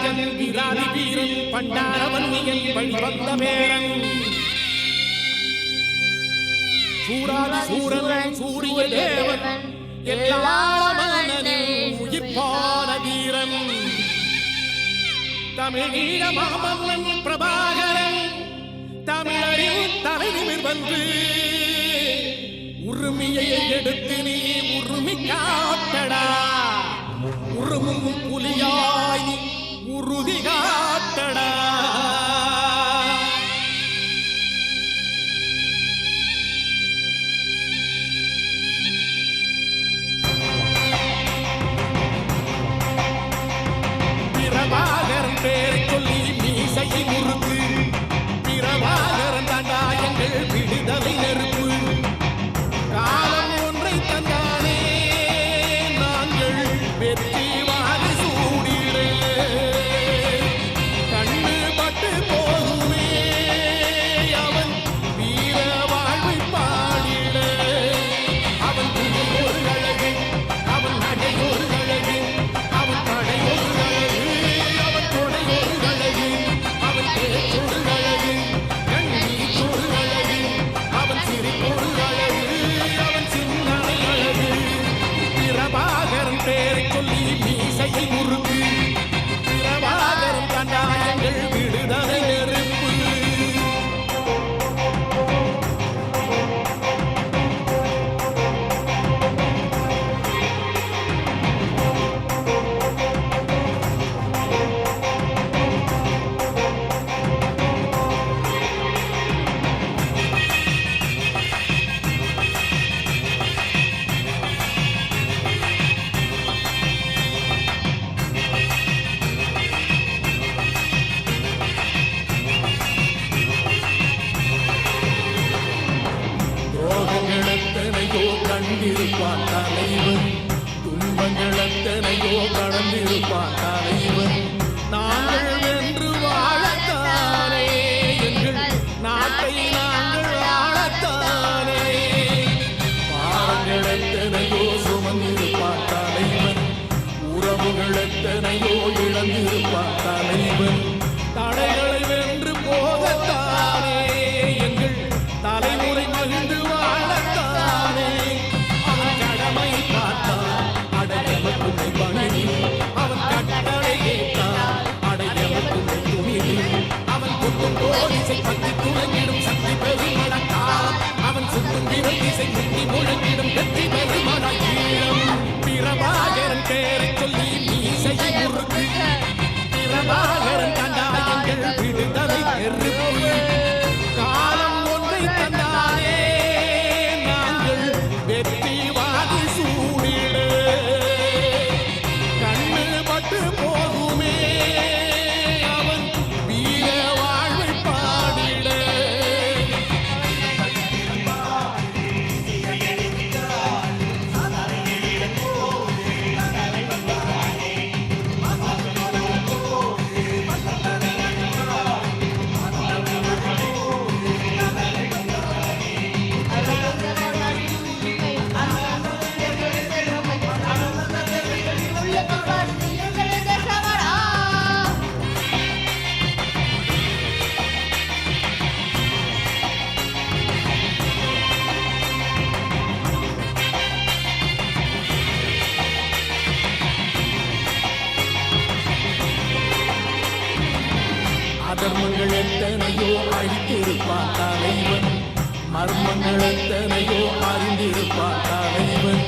வீரராஜன் வீராதி வீரன் பண்டாரவன்னியன் வழிவந்த பேரன் சூராதி சூரன் சூரிய தேவன் எல்லாமன்னனின் உயிர்ப்பான வீரன் தமிழீழ மாமன்னன் பிரபாகரன் தமிழரின் தலைநிமிர் வந்து உரிமையை எடுத்து நீ உரிமை காத்தடா உருமும் புலியாய் உறுதி காத்தடா பிரபாகரன் பேரை சொல்லி மீசையை முறுக்கு பிரபாகரன் தாண்டா எங்கள் விடுதலை நெருப்பு காலம் ஒன்றை தந்தானே நாங்கள் வெற்றி வாரி சூடிட கண்ணு பட்டு போகுமே அவன் வீர வாழ்வை பாடிட அவன் துணை ஒரு அழகு அவன் நடை ஒரு அழகு அவன் படை ஒரு அழகு அவன் கொடை ஒரு அழகு அவன் பேச்சொரு அழகு கண்ணீர் ஒரு அழகு அவன் சிரிப்பொரு அழகு அவன் சிந்தனை அழகு பிரபாகரன் பேரை சொல்லி மீசையை முறுக்கு பிரபாகரன் கண்டாயங்கள் விடுதலை நெருப்பு துரோகங்களெத்தனையோ கண்டிருப்பான் தலைவன் துன்பங்களெத்தனையோ கடந்திருப்பான் தலைவன் நாங்கள் வென்று வாழத்தானே எங்கள் நாட்டை நாங்கள் ஆளத்தானே பாரங்களெத்தனையோ சுமந்திருப்பான் தலைவன் உறவுகளெத்தனையோ இழந்திருப்பான் தலைவன் தடைகளை வென்று போகத்தானே எங்கள் தலைமுறை மகிழ்ந்து வாழத்தானே அவன் கடமை காத்தான் அடையவர் துணை பணிதி அவன் கட்டளை கேட்டான் அடையவர் துணை துணிதி அவன் கொட்டும் கோடிசை பற்றி துளங்கிடும் சக்தி பெருமடக்கான் அவன் சுட்டும் விரல் திசை முட்டி முழங்கிடும் வெற்றி பெருமடக்கீழம் பிரபாகரன் பேரை சொல்லி மீசையை முறுக்கு பிரபாகரன் கண்டாயங்கள் விடுதலை நெருப்பு காலம் ஒன்றை தந்தானே நாங்கள் வெற்றி வாதி சூடிட கண்ணு பட்டு போகுமே அவன் வீர வாழ்வை பாடிட அதர்மங்கள் எத்தனையோ அழித்திருப்பான் தலைவன் மர்மங்கள் எத்தனையோ அறிந்திருப்பான் தலைவன்